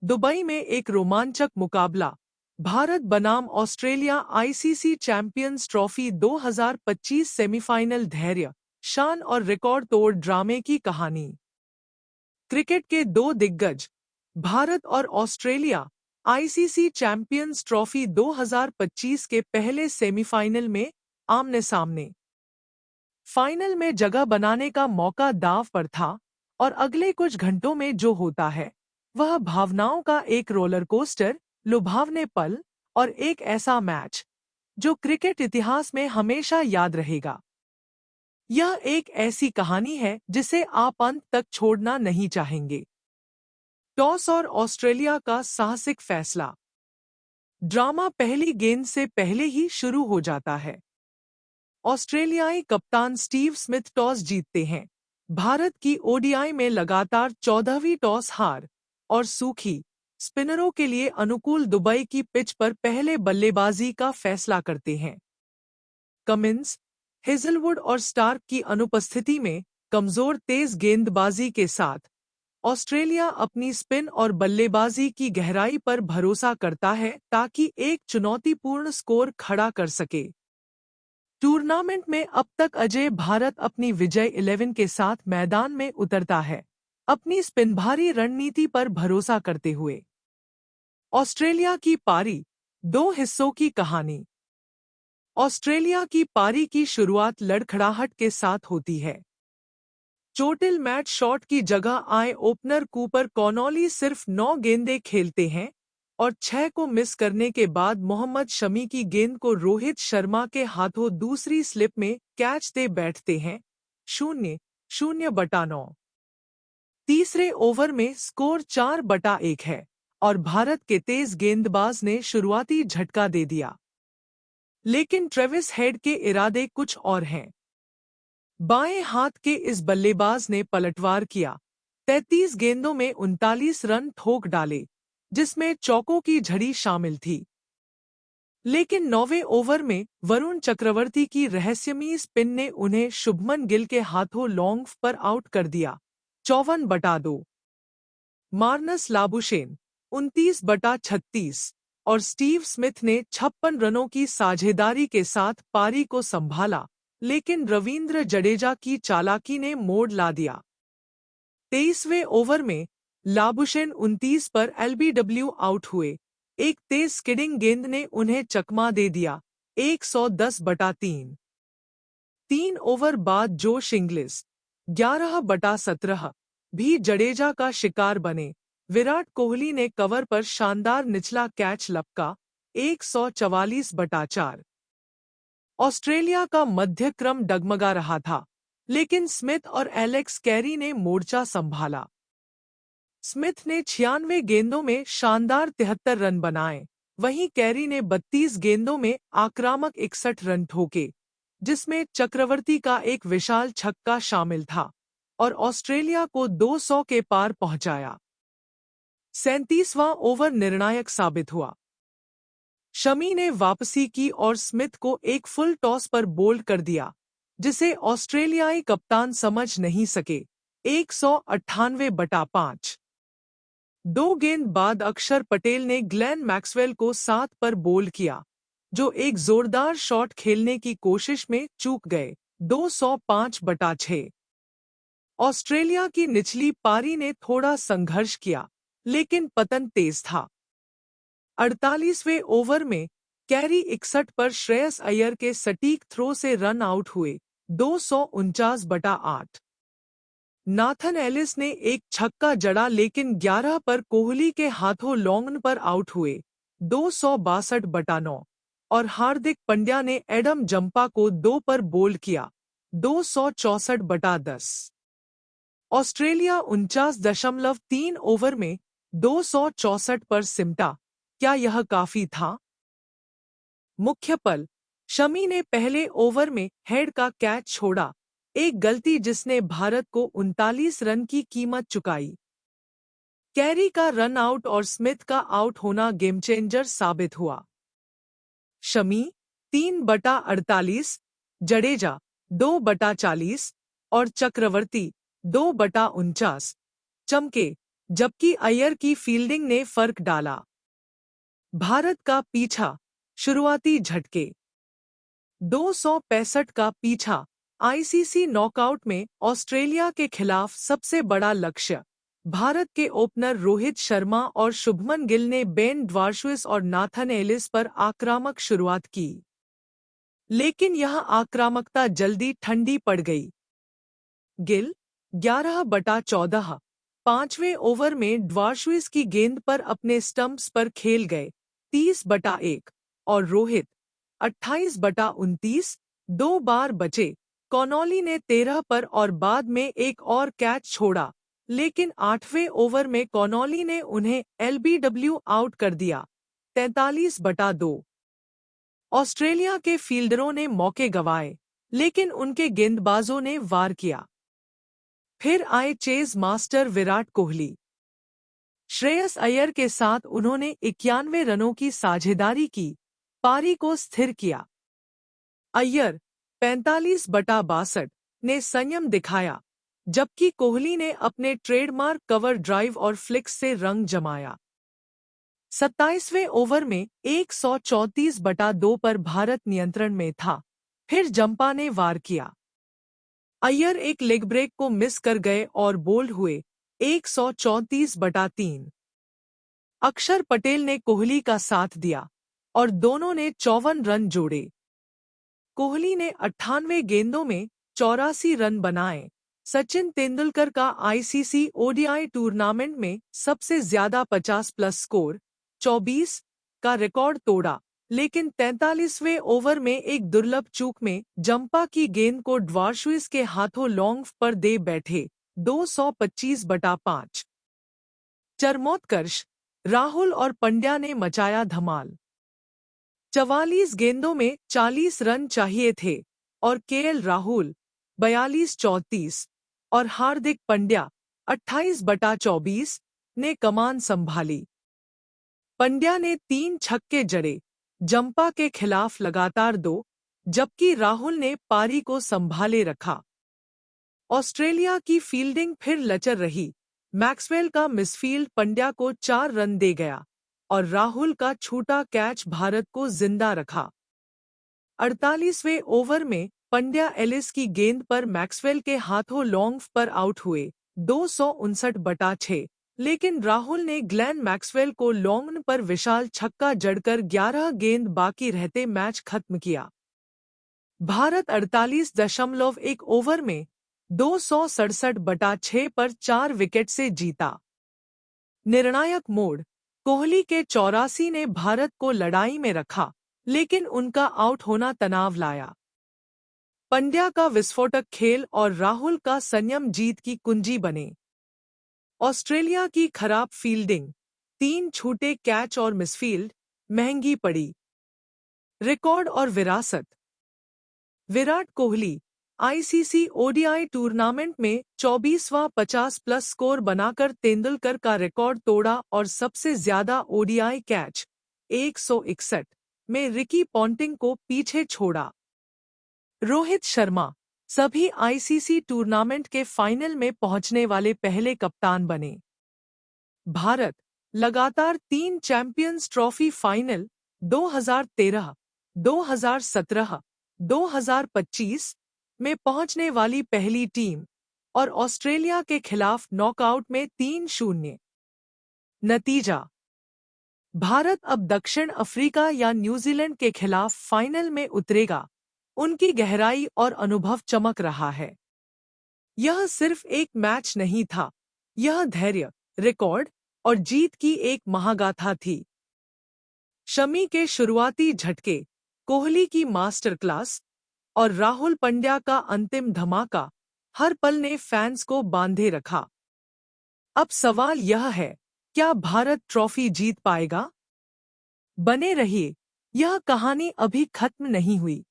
Dubai में एक रोमांचक मुकाबला। भारत बनाम Australia ICC champions trophy 2025 semifinal. धैर्य, शान और रिकॉर्ड तोड़ ड्रामे की कहानी। क्रिकेट के दो दिग्गज भारत और ऑस्ट्रेलिया आईसीसी चैंपियंस ट्रॉफी 2025 के पहले सेमीफाइनल में आमने सामने। फाइनल में जगह बनाने का मौका दांव पर था और अगले कुछ घंटों में जो होता है वह भावनाओं का एक रोलर कोस्टर, लुभावने पल और एक ऐसा मैच जो क्रिकेट इतिहास में हमेशा याद रहेगा। यह एक ऐसी कहानी है जिसे आप अंत तक छोड़ना नहीं चाहेंगे। टॉस और ऑस्ट्रेलिया का साहसिक फैसला। ड्रामा पहली गेंद से पहले ही शुरू हो जाता है। ऑस्ट्रेलियाई कप्तान स्टीव स्मिथ टॉस जीतते हैं। भारत की ओडीआई में लगातार 14वीं टॉस हार और सूखी स्पिनरों के लिए अनुकूल दुबई की पिच पर पहले बल्लेबाजी का फैसला करते हैं। कमिंस, हेजलवुड और स्टार्क की अनुपस्थिति में कमजोर तेज गेंदबाजी के साथ ऑस्ट्रेलिया अपनी स्पिन और बल्लेबाजी की गहराई पर भरोसा करता है ताकि एक चुनौतीपूर्ण स्कोर खड़ा कर सके। टूर्नामेंट में अब तक अजय भारत अपनी विजय 11 के साथ मैदान में उतरता है, अपनी स्पिनभारी रणनीति पर भरोसा करते हुए। ऑस्ट्रेलिया की पारी, दो हिस्सों की कहानी। ऑस्ट्रेलिया की पारी की शुरुआत लड़खड़ाहट के साथ होती है। चोटिल मैच शॉट की जगह आए ओपनर कूपर कॉनॉली सिर्फ 9 गेंदें खेलते हैं और 6 को मिस करने के बाद मोहम्मद शमी की गेंद को रोहित शर्मा के हाथों दूसरी स्लिप में कैच दे बैठते हैं। 0-0/9। तीसरे ओवर में स्कोर 4/1 है और भारत के तेज गेंदबाज ने शुरुआती झटका दे दिया। लेकिन ट्रेविस हेड के इरादे कुछ और हैं। बाएं हाथ के इस बल्लेबाज ने पलटवार किया, 33 गेंदों में 39 रन ठोक डाले, जिसमें चौकों की झड़ी शामिल थी। लेकिन 9वें ओवर में वरुण चक्रवर्ती की रहस्यमयी स्पिन ने उन्हें शुभमन गिल के हाथों लॉन्ग पर आउट कर दिया। 54/2। मार्नस लाबुशेन 29/36 और स्टीव स्मिथ ने 56 रनों की साझेदारी के साथ पारी को संभाला, लेकिन रवींद्र जडेजा की चालाकी ने मोड़ ला दिया। 23वें ओवर में लाबुशेन 29 पर एलबीडब्ल्यू आउट हुए। एक तेज स्किडिंग गेंद ने उन्हें चकमा दे दिया। 110/3। 3 ओवर बाद जोश इंग्लिस 11/17 भी जडेजा का शिकार बने। विराट कोहली ने कवर पर शानदार निचला कैच लपका। 144/4। ऑस्ट्रेलिया का मध्य क्रम डगमगा रहा था, लेकिन स्मिथ और एलेक्स कैरी ने मोर्चा संभाला। स्मिथ ने 96 गेंदों में शानदार 73 रन बनाए, वहीं कैरी ने 32 गेंदों में आक्रामक 61 रन ठोके, जिसमें चक्रवर्ती का एक विशाल छक्का शामिल था और ऑस्ट्रेलिया को 200 के पार पहुंचाया। 37वां ओवर निर्णायक साबित हुआ। शमी ने वापसी की और स्मिथ को एक फुल टॉस पर बोल्ड कर दिया, जिसे ऑस्ट्रेलियाई कप्तान समझ नहीं सके। 198/5। 2 गेंद बाद अक्षर पटेल ने ग्लेन मैक्सवेल को 7 पर बोल्ड किया, जो एक जोरदार शॉट खेलने की कोशिश में चूक गए। 205/6। ऑस्ट्रेलिया की निचली पारी ने थोड़ा संघर्ष किया, लेकिन पतन तेज था। 48वें ओवर में कैरी 61 पर श्रेयस अय्यर के सटीक थ्रो से रन आउट हुए। 249/8। नाथन एलिस ने एक छक्का जड़ा, लेकिन 11 पर कोहली के हाथों लॉन्ग पर आउट हुए। 262/9 और हार्दिक पंड्या ने एडम जंपा को 2 पर बोल्ड किया। 264/10। ऑस्ट्रेलिया 49.3 ओवर में 264 पर सिमटा। क्या यह काफी था? मुख्य पल। शमी ने पहले ओवर में हेड का कैच छोड़ा, एक गलती जिसने भारत को 39 रन की कीमत चुकाई। कैरी का रन आउट और स्मिथ का आउट होना गेमचेंजर साबित हुआ। शमी 3/48, जडेजा 2/40 और चक्रवर्ती 2/49 चमके, जबकि अय्यर की फील्डिंग ने फर्क डाला। भारत का पीछा, शुरुआती झटके। 265 का पीछा, आईसीसी नॉकआउट में ऑस्ट्रेलिया के खिलाफ सबसे बड़ा लक्ष्य। भारत के ओपनर रोहित शर्मा और शुभमन गिल ने बेन ड्वार्शुइस और नाथन एलिस पर आक्रामक शुरुआत की, लेकिन यह आक्रामकता जल्दी ठंडी पड़ गई। गिल 11/14 पांचवें ओवर में ड्वार्शुइस की गेंद पर अपने स्टंप्स पर खेल गए 30/1 और रोहित 28/29 दो बार बचे। कॉनोली ने 13 पर और बाद में एक और कैच छोड़ा, लेकिन 8वें ओवर में कॉनोली ने उन्हें एलबीडब्ल्यू आउट कर दिया 43/2। ऑस्ट्रेलिया के फील्डरों ने मौके गंवाए, लेकिन उनके गेंदबाजों ने वार किया। फिर आए चेज मास्टर विराट कोहली। श्रेयस अय्यर के साथ उन्होंने 91 रनों की साझेदारी की, पारी को स्थिर किया। अय्यर 45/62 ने संयम दिखाया, जबकि कोहली ने अपने ट्रेडमार्क कवर ड्राइव और फ्लिक्स से रंग जमाया। 27वें ओवर में 134/2 पर भारत नियंत्रण में था, फिर जंपा ने वार किया। अय्यर एक लेग ब्रेक को मिस कर गए और बोल्ड हुए 134/3। अक्षर पटेल ने कोहली का साथ दिया और दोनों ने 54 रन जोड़े। कोहली ने 98 गेंदों में 84 रन बनाए। सचिन तेंदुलकर का आईसीसी ओडीआई टूर्नामेंट में सबसे ज्यादा 50+ स्कोर 24 का रिकॉर्ड तोड़ा, लेकिन 43वें ओवर में एक दुर्लभ चूक में जंपा की गेंद को ड्वार्शुइस के हाथों लॉन्ग पर दे बैठे 225/5। चरमोत्कर्ष, राहुल और पंड्या ने मचाया धमाल। 44 गेंदों में 40 रन चाहिए थे और केएल राहुल 42-34 और हार्दिक पंड्या 28/24 ने कमान संभाली। पंड्या ने 3 छक्के जड़े, जंपा के खिलाफ लगातार 2, जबकि राहुल ने पारी को संभाले रखा। ऑस्ट्रेलिया की फील्डिंग फिर लचर रही। मैक्सवेल का मिसफील्ड पंड्या को 4 रन दे गया और राहुल का छूटा कैच भारत को जिंदा रखा। 48वें ओवर में पंड्या एलिस की गेंद पर मैक्सवेल के हाथों लॉन्ग पर आउट हुए 259/6, लेकिन राहुल ने ग्लेन मैक्सवेल को लॉन्ग पर विशाल छक्का जड़कर 11 गेंद बाकी रहते मैच खत्म किया। भारत 48.1 ओवर में 267/6 पर 4 विकेट से जीता। निर्णायक मोड़, कोहली के 84 ने भारत को लड़ाई में रखा, लेकिन उनका आउट होना तनाव लाया। पंड्या का विस्फोटक खेल और राहुल का संयम जीत की कुंजी बने। ऑस्ट्रेलिया की खराब फील्डिंग, 3 छूटे कैच और मिसफील्ड महंगी पड़ी। रिकॉर्ड और विरासत। Virat Kohli ICC ODI tournament में 24वां 50+ स्कोर बनाकर तेंदुलकर का रिकॉर्ड तोड़ा और सबसे ज्यादा ओडीआई कैच 161 में रिकी पॉन्टिंग को पीछे छोड़ा। रोहित शर्मा सभी आईसीसी टूर्नामेंट के फाइनल में पहुंचने वाले पहले कप्तान बने। भारत लगातार 3 चैंपियंस ट्रॉफी फाइनल 2013, 2017, 2025 में पहुंचने वाली पहली टीम और ऑस्ट्रेलिया के खिलाफ नॉकआउट में 3-0। नतीजा, भारत अब दक्षिण अफ्रीका या न्यूजीलैंड के खिलाफ फाइनल में उतरेगा। उनकी गहराई और अनुभव चमक रहा है। यह सिर्फ एक मैच नहीं था, यह धैर्य, रिकॉर्ड और जीत की एक महागाथा थी। शमी के शुरुआती झटके, कोहली की मास्टर क्लास और राहुल पंड्या का अंतिम धमाका हर पल ने फैंस को बांधे रखा। अब सवाल यह है, क्या भारत ट्रॉफी जीत पाएगा? बने रहिए, यह कहानी अभी खत्म नहीं हुई।